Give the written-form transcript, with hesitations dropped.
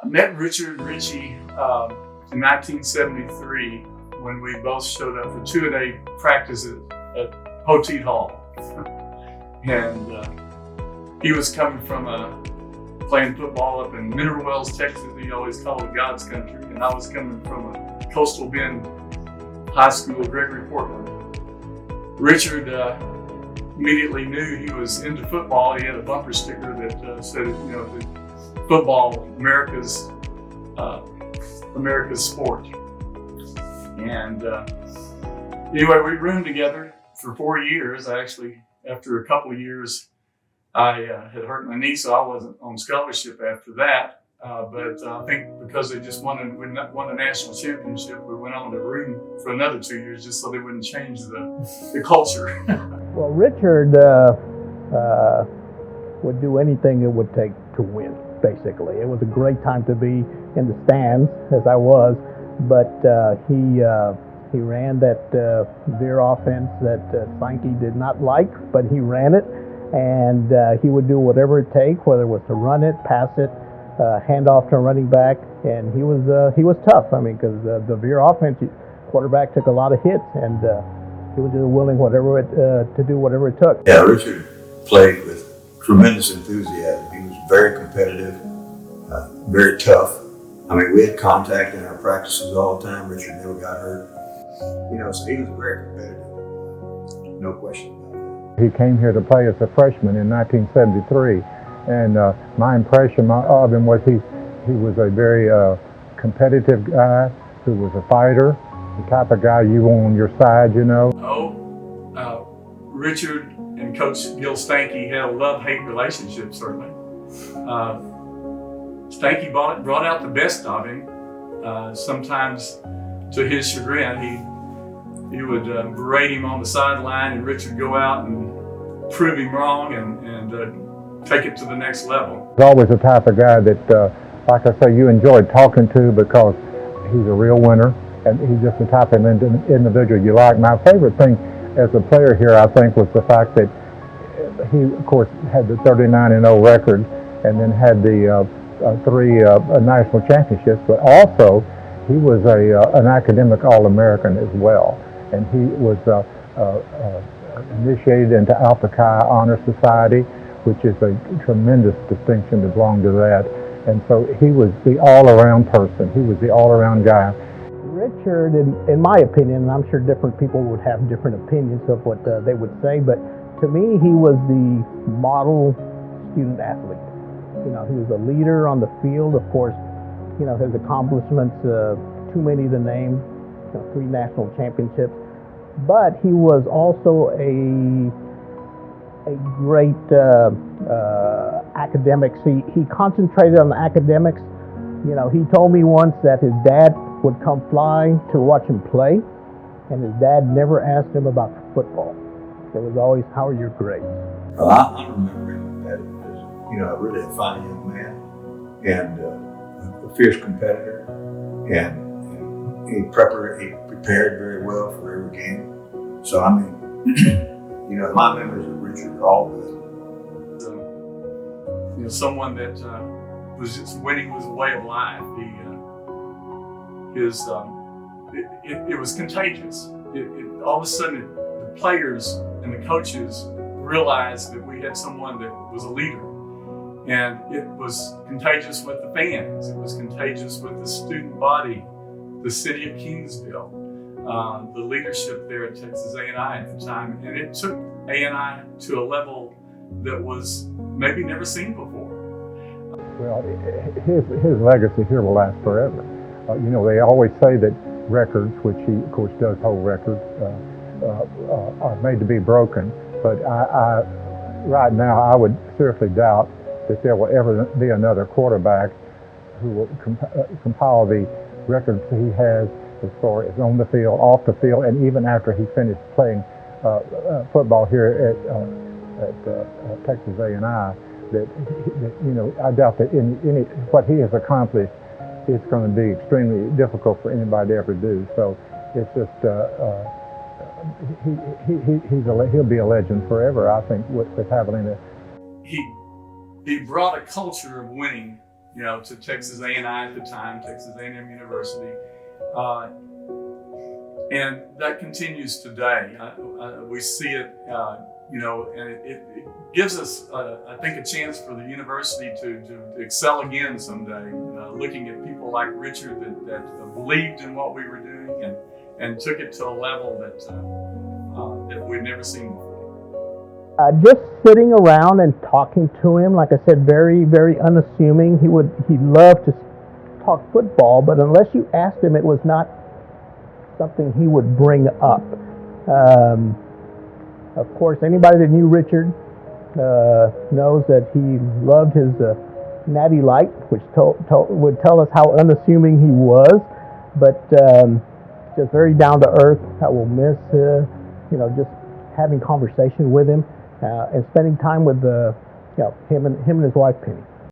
I met Richard Ritchie in 1973 when we both showed up for 2-a-day practices at Poteet Hall. And he was coming from playing football up in Mineral Wells, Texas. He always called it God's country. And I was coming from a Coastal Bend high school, Gregory Portland. Richard immediately knew he was into football. He had a bumper sticker that said, that football, America's sport. And anyway, we roomed together for 4 years. After a couple of years, I had hurt my knee, so I wasn't on scholarship after that. But I think because they just won a national championship, we went on to room for another 2 years just so they wouldn't change the culture. Well, Richard would do anything it would take to win, basically. It was a great time to be in the stands, as I was, but he ran that veer offense that Sankey did not like, but he ran it, and he would do whatever it takes, whether it was to run it, pass it, hand off to a running back, and he was tough. I mean, because the veer offense, quarterback took a lot of hits, and he was just willing to do whatever it took. Yeah, Richard played with tremendous enthusiasm. He was very competitive, very tough. I mean, we had contact in our practices all the time. Richard never got hurt. So he was very competitive. No question about that. He came here to play as a freshman in 1973, and my impression of him was he was a very competitive guy who was a fighter, the type of guy you want on your side, Richard and Coach Gil Stanky had a love-hate relationship, certainly. Stanky brought out the best of him. Sometimes, to his chagrin, he would berate him on the sideline, and Richard would go out and prove him wrong and take it to the next level. He's always the type of guy that, like I say, you enjoyed talking to because he's a real winner, and he's just the type of individual you like. My favorite thing as a player here, I think, was the fact that he, of course, had the 39-0 record, and then had the 3 national championships, but also he was an academic All-American as well, and he was initiated into Alpha Chi Honor Society, which is a tremendous distinction to belong to that. And so he was the all-around person. He was the all-around guy. Richard, in my opinion, and I'm sure different people would have different opinions of what they would say, but to me, he was the model student athlete. He was a leader on the field. Of course, his accomplishments, too many to name, 3 national championships. But he was also a great academics. He concentrated on the academics. He told me once that his dad would come fly to watch him play, and his dad never asked him about football. It was always, how are your grades? Well, I remember him as really a fine young man, and a fierce competitor, and he prepared very well for every game. So, I mean, my memories of Richard are all good. Someone that was just winning was a way of life. It was contagious. All of a sudden, the players and the coaches realized that we had someone that was a leader. And it was contagious with the fans. It was contagious with the student body, the city of Kingsville, the leadership there at Texas A&I at the time. And it took A&I to a level that was maybe never seen before. Well, his legacy here will last forever. They always say that records, which he, of course, does hold records, are made to be broken. But right now, I would seriously doubt that there will ever be another quarterback who will compile the records he has as far as on the field, off the field, and even after he finished playing football here at Texas A&I. I doubt that what he has accomplished is going to be extremely difficult for anybody to ever do. So it's just he'll be a legend forever, I think, with Javelina. He brought a culture of winning to Texas A&I at the time, Texas A&M University. And that continues today. We see it, and it gives us, I think, a chance for the university to excel again someday. Looking at people like Richard that believed in what we were doing and took it to a level that we'd never seen before. Just sitting around and talking to him, like I said, very, very unassuming. He loved to talk football, but unless you asked him, it was not something he would bring up. Of course, anybody that knew Richard knows that he loved his Natty Light, which would tell us how unassuming he was, but just very down to earth. I will miss, just having conversation with him and spending time with him and his wife Penny.